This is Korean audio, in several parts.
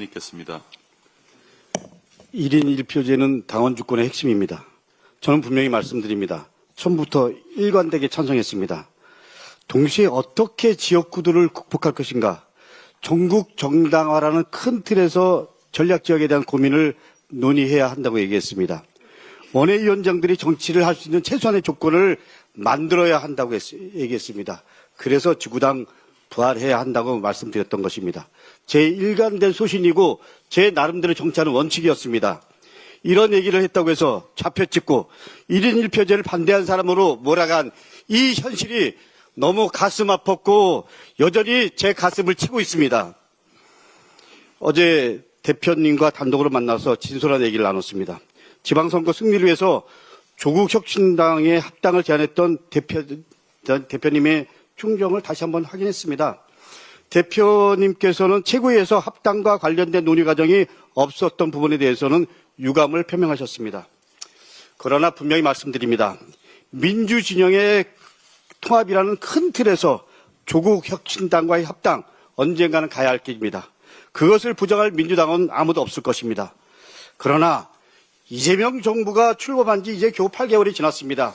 질문 있겠습니다. 1인 1표제는 당원 주권의 핵심입니다. 저는 분명히 말씀드립니다. 처음부터 일관되게 찬성했습니다. 동시에 어떻게 지역구도를 극복할 것인가, 전국 정당화라는 큰 틀에서 전략지역에 대한 고민을 논의해야 한다고 얘기했습니다. 원외위원장들이 정치를 할 수 있는 최소한의 조건을 만들어야 한다고 얘기했습니다. 그래서 지구당 부활해야 한다고 말씀드렸던 것입니다. 제 일관된 소신이고 제 나름대로 정치하는 원칙이었습니다. 이런 얘기를 했다고 해서 좌표 찍고 1인 1표제를 반대한 사람으로 몰아간 이 현실이 너무 가슴 아팠고 여전히 제 가슴을 치고 있습니다. 어제 대표님과 단독으로 만나서 진솔한 얘기를 나눴습니다. 지방선거 승리를 위해서 조국혁신당의 합당을 제안했던 대표님의 충정을 다시 한번 확인했습니다. 대표님께서는 최고위에서 합당과 관련된 논의 과정이 없었던 부분에 대해서는 유감을 표명하셨습니다. 그러나 분명히 말씀드립니다. 민주진영의 통합이라는 큰 틀에서 조국혁신당과의 합당, 언젠가는 가야 할 길입니다. 그것을 부정할 민주당은 아무도 없을 것입니다. 그러나 이재명 정부가 출범한 지 이제 겨우 8개월이 지났습니다.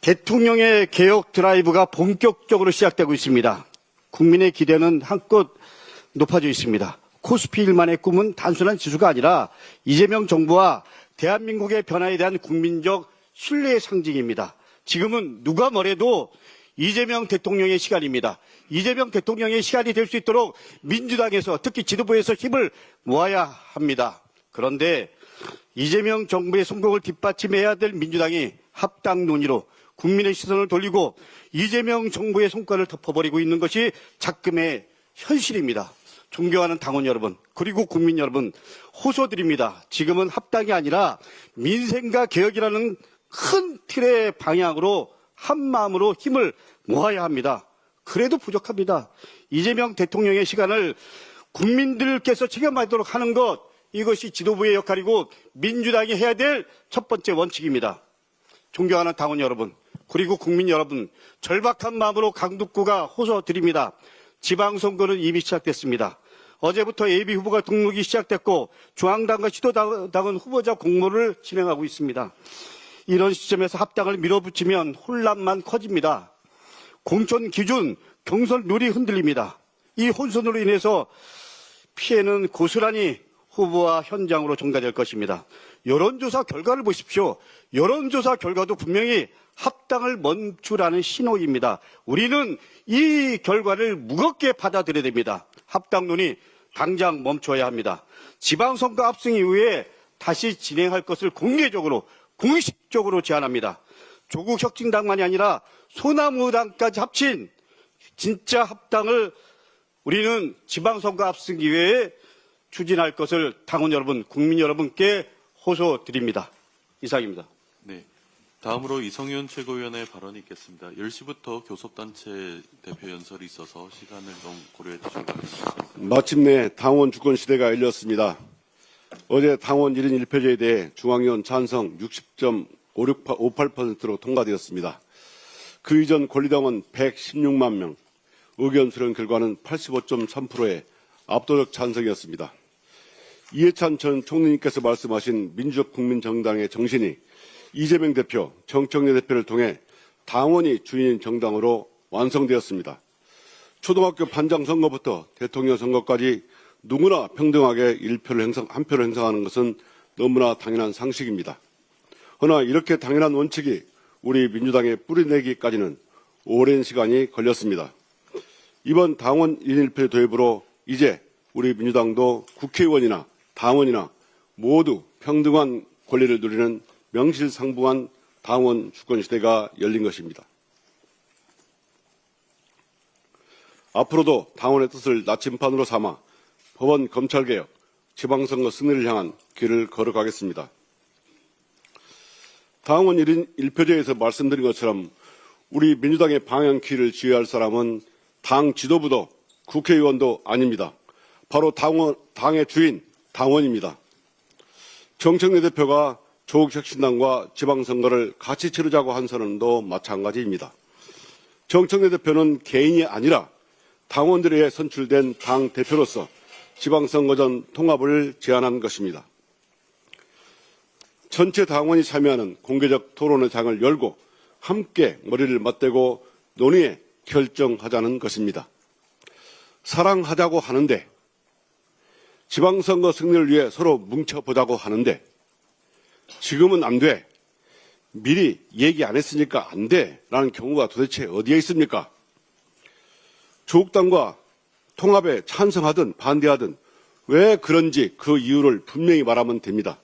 대통령의 개혁 드라이브가 본격적으로 시작되고 있습니다. 국민의 기대는 한껏 높아져 있습니다. 코스피 1만의 꿈은 단순한 지수가 아니라 이재명 정부와 대한민국의 변화에 대한 국민적 신뢰의 상징입니다. 지금은 누가 뭐래도 이재명 대통령의 시간입니다. 이재명 대통령의 시간이 될 수 있도록 민주당에서 특히 지도부에서 힘을 모아야 합니다. 그런데 이재명 정부의 성공을 뒷받침해야 될 민주당이 합당 논의로 국민의 시선을 돌리고 이재명 정부의 성과를 덮어버리고 있는 것이 작금의 현실입니다. 존경하는 당원 여러분, 그리고 국민 여러분, 호소드립니다. 지금은 합당이 아니라 민생과 개혁이라는 큰 틀의 방향으로 한 마음으로 힘을 모아야 합니다. 그래도 부족합니다. 이재명 대통령의 시간을 국민들께서 체감하도록 하는 것, 이것이 지도부의 역할이고 민주당이 해야 될 첫 번째 원칙입니다. 존경하는 당원 여러분, 그리고 국민 여러분, 절박한 마음으로 강북구가 호소드립니다. 지방선거는 이미 시작됐습니다. 어제부터 예비 후보가 등록이 시작됐고 중앙당과 시도당은 후보자 공모를 진행하고 있습니다. 이런 시점에서 합당을 밀어붙이면 혼란만 커집니다. 공천 기준, 경선 룰이 흔들립니다. 이 혼선으로 인해서 피해는 고스란히 후보와 현장으로 전가될 것입니다. 여론조사 결과를 보십시오. 여론조사 결과도 분명히 합당을 멈추라는 신호입니다. 우리는 이 결과를 무겁게 받아들여야 됩니다. 합당론이 당장 멈춰야 합니다. 지방선거 압승 이후에 다시 진행할 것을 공개적으로 공식적으로 제안합니다. 조국혁신당만이 아니라 소나무당까지 합친 진짜 합당을 우리는 지방선거 압승 이후에 추진할 것을 당원 여러분, 국민 여러분께 호소드립니다. 이상입니다. 네. 다음으로 이성윤 최고위원의 발언이 있겠습니다. 10시부터 교섭단체 대표 연설이 있어서 시간을 좀 고려해 주시기 바랍니다. 마침내 당원 주권 시대가 열렸습니다. 어제 당원 1인 1표제에 대해 중앙위원 찬성 60.58%로 통과되었습니다. 그 이전 권리당원 116만 명, 의견 수렴 결과는 85.3%의 압도적 찬성이었습니다. 이해찬 전 총리님께서 말씀하신 민주적 국민정당의 정신이 이재명 대표, 정청래 대표를 통해 당원이 주인인 정당으로 완성되었습니다. 초등학교 반장 선거부터 대통령 선거까지 누구나 평등하게 한 표를 행사하는 것은 너무나 당연한 상식입니다. 그러나 이렇게 당연한 원칙이 우리 민주당에 뿌리내기까지는 오랜 시간이 걸렸습니다. 이번 당원 1인 1표 도입으로 이제 우리 민주당도 국회의원이나 당원이나 모두 평등한 권리를 누리는 명실상부한 당원 주권 시대가 열린 것입니다. 앞으로도 당원의 뜻을 나침판으로 삼아 법원 검찰개혁, 지방선거 승리를 향한 길을 걸어가겠습니다. 당원 1인 1표제에서 말씀드린 것처럼 우리 민주당의 방향키를 지휘할 사람은 당 지도부도 국회의원도 아닙니다. 바로 당의 주인, 당원입니다. 정청래 대표가 조국혁신당과 지방선거를 같이 치르자고 한 선언도 마찬가지입니다. 정청래 대표는 개인이 아니라 당원들에 의해 선출된 당 대표로서 지방선거 전 통합을 제안한 것입니다. 전체 당원이 참여하는 공개적 토론의 장을 열고 함께 머리를 맞대고 논의해 결정하자는 것입니다. 사랑하자고 하는데, 지방선거 승리를 위해 서로 뭉쳐보자고 하는데, 지금은 안 돼. 미리 얘기 안 했으니까 안 돼. 라는 경우가 도대체 어디에 있습니까? 조국당과 통합에 찬성하든 반대하든 왜 그런지 그 이유를 분명히 말하면 됩니다.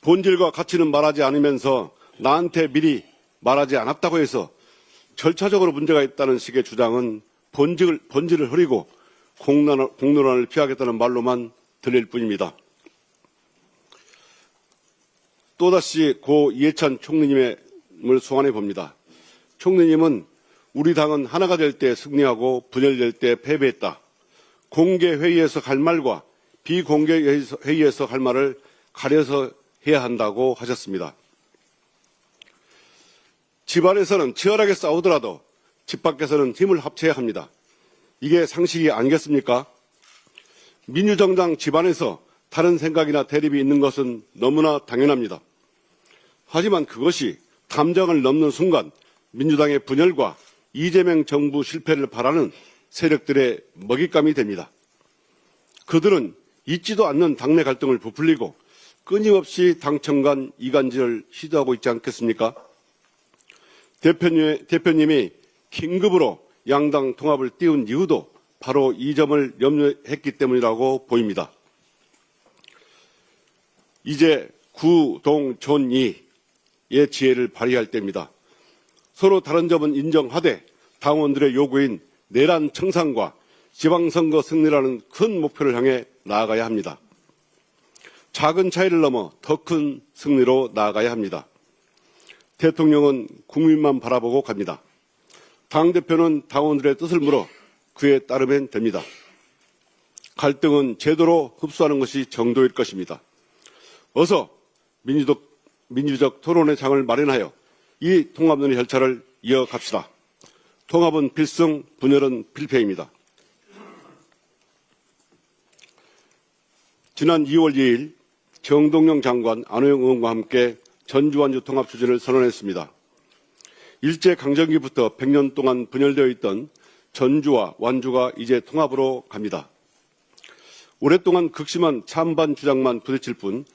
본질과 가치는 말하지 않으면서 나한테 미리 말하지 않았다고 해서 절차적으로 문제가 있다는 식의 주장은 본질을 흐리고 공론화를 피하겠다는 말로만 들릴 뿐입니다. 또다시 고 이해찬 총리님을 소환해 봅니다. 총리님은 우리 당은 하나가 될 때 승리하고 분열될 때 패배했다. 공개 회의에서 할 말과 비공개 회의에서 할 말을 가려서 해야 한다고 하셨습니다. 집 안에서는 치열하게 싸우더라도 집 밖에서는 힘을 합쳐야 합니다. 이게 상식이 아니겠습니까? 민주정당 집 안에서 다른 생각이나 대립이 있는 것은 너무나 당연합니다. 하지만 그것이 담장을 넘는 순간 민주당의 분열과 이재명 정부 실패를 바라는 세력들의 먹잇감이 됩니다. 그들은 있지도 않는 당내 갈등을 부풀리고 끊임없이 당청 간 이간질을 시도하고 있지 않겠습니까? 대표님이 긴급으로 양당 통합을 띄운 이유도 바로 이 점을 염려했기 때문이라고 보입니다. 이제 구동존이의 지혜를 발휘할 때입니다. 서로 다른 점은 인정하되 당원들의 요구인 내란 청산과 지방선거 승리라는 큰 목표를 향해 나아가야 합니다. 작은 차이를 넘어 더 큰 승리로 나아가야 합니다. 대통령은 국민만 바라보고 갑니다. 당대표는 당원들의 뜻을 물어 그에 따르면 됩니다. 갈등은 제도로 흡수하는 것이 정도일 것입니다. 어서 민주적 토론의 장을 마련하여 이 통합론의 절차를 이어갑시다. 통합은 필승, 분열은 필패입니다. 지난 2월 2일 정동영 장관, 안호영 의원과 함께 전주완주 통합 추진을 선언했습니다. 일제강점기부터 100년 동안 분열되어 있던 전주와 완주가 이제 통합으로 갑니다. 오랫동안 극심한 찬반 주장만 부딪힐 뿐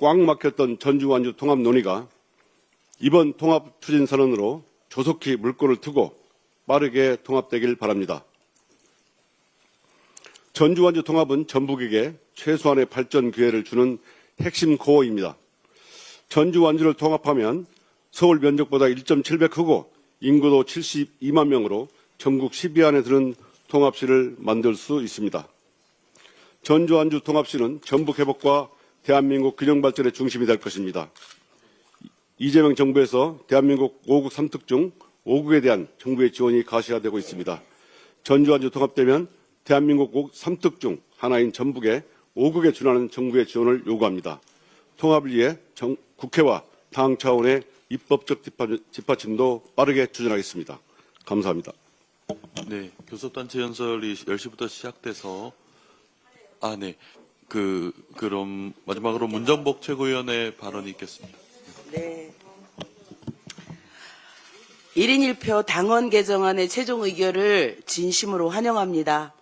꽉 막혔던 전주완주 통합 논의가 이번 통합 추진 선언으로 조속히 물꼬를 트고 빠르게 통합되길 바랍니다. 전주완주 통합은 전북에게 최소한의 발전 기회를 주는 핵심 코어입니다. 전주 완주를 통합하면 서울 면적보다 1.7배 크고 인구도 72만 명으로 전국 10위 안에 드는 통합시를 만들 수 있습니다. 전주 완주 통합시는 전북 회복과 대한민국 균형 발전의 중심이 될 것입니다. 이재명 정부에서 대한민국 5국 3특 중 5국에 대한 정부의 지원이 가시화되고 있습니다. 전주 완주 통합되면 대한민국 5국 3특 중 하나인 전북에 5국에 준하는 정부의 지원을 요구합니다. 통합을 위해 국회와 당 차원의 입법적 뒷받침도 빠르게 추진하겠습니다. 감사합니다. 네, 교섭단체 연설이 10시부터 시작돼서 그럼 마지막으로 문정복 최고위원의 발언이 있겠습니다. 네. 1인 1표 당원 개정안의 최종 의결을 진심으로 환영합니다.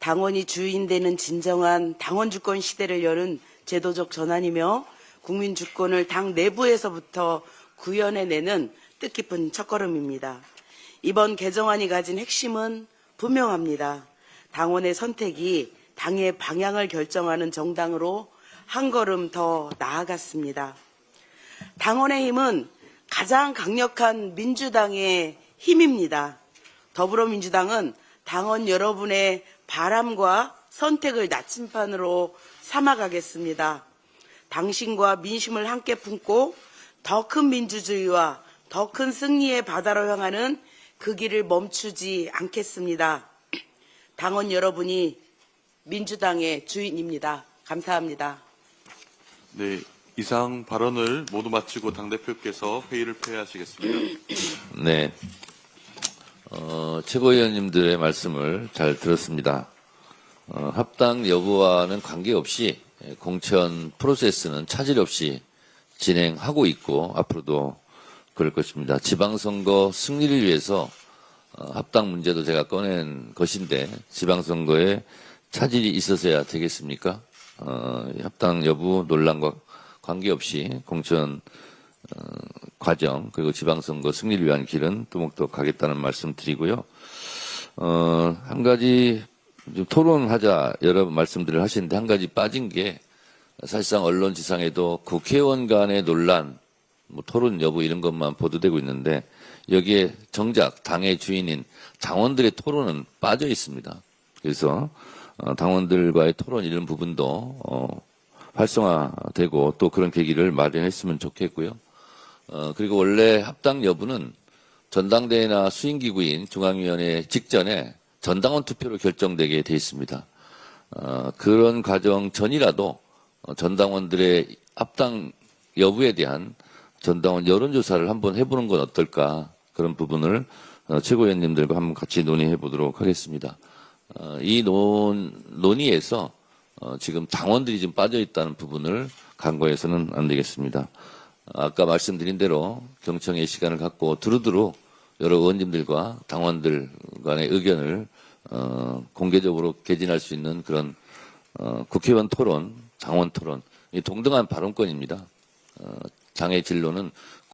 당원이 주인되는 진정한 당원 주권 시대를 여는 제도적 전환이며 국민 주권을 당 내부에서부터 구현해내는 뜻깊은 첫걸음입니다. 이번 개정안이 가진 핵심은 분명합니다. 당원의 선택이 당의 방향을 결정하는 정당으로 한 걸음 더 나아갔습니다. 당원의 힘은 가장 강력한 민주당의 힘입니다. 더불어민주당은 당원 여러분의 바람과 선택을 나침판으로 삼아가겠습니다. 당신과 민심을 함께 품고 더 큰 민주주의와 더 큰 승리의 바다로 향하는 그 길을 멈추지 않겠습니다. 당원 여러분이 민주당의 주인입니다. 감사합니다. 네, 이상 발언을 모두 마치고 당대표께서 회의를 폐회하시겠습니다. 네. 최고위원님들의 말씀을 잘 들었습니다. 합당 여부와는 관계없이 공천 프로세스는 차질 없이 진행하고 있고 앞으로도 그럴 것입니다. 지방선거 승리를 위해서 합당 문제도 제가 꺼낸 것인데 지방선거에 차질이 있어서야 되겠습니까? 합당 여부 논란과 관계없이 공천 과정 그리고 지방선거 승리를 위한 길은 또목도 가겠다는 말씀 드리고요. 한 가지 좀 토론하자 여러 말씀들을 하시는데 한 가지 빠진 게 사실상 언론지상에도 국회의원 간의 논란, 뭐 토론 여부 이런 것만 보도되고 있는데 여기에 정작 당의 주인인 당원들의 토론은 빠져 있습니다. 그래서 당원들과의 토론 이런 부분도 활성화되고 또 그런 계기를 마련했으면 좋겠고요. 그리고 원래 합당 여부는 전당대회나 수임기구인 중앙위원회 직전에 전당원 투표로 결정되게 돼 있습니다. 그런 과정 전이라도 전당원들의 합당 여부에 대한 전당원 여론조사를 한번 해보는 건 어떨까 그런 부분을 최고위원님들과 한번 같이 논의해 보도록 하겠습니다. 이 논의에서 지금 당원들이 좀 빠져 있다는 부분을 간과해서는 안 되겠습니다. 아까 말씀드린 대로 경청의 시간을 갖고 두루두루 여러 의원님들과 당원들 간의 의견을 공개적으로 개진할 수 있는 그런 국회의원 토론, 당원 토론, 이 동등한 발언권입니다. 당의 진로는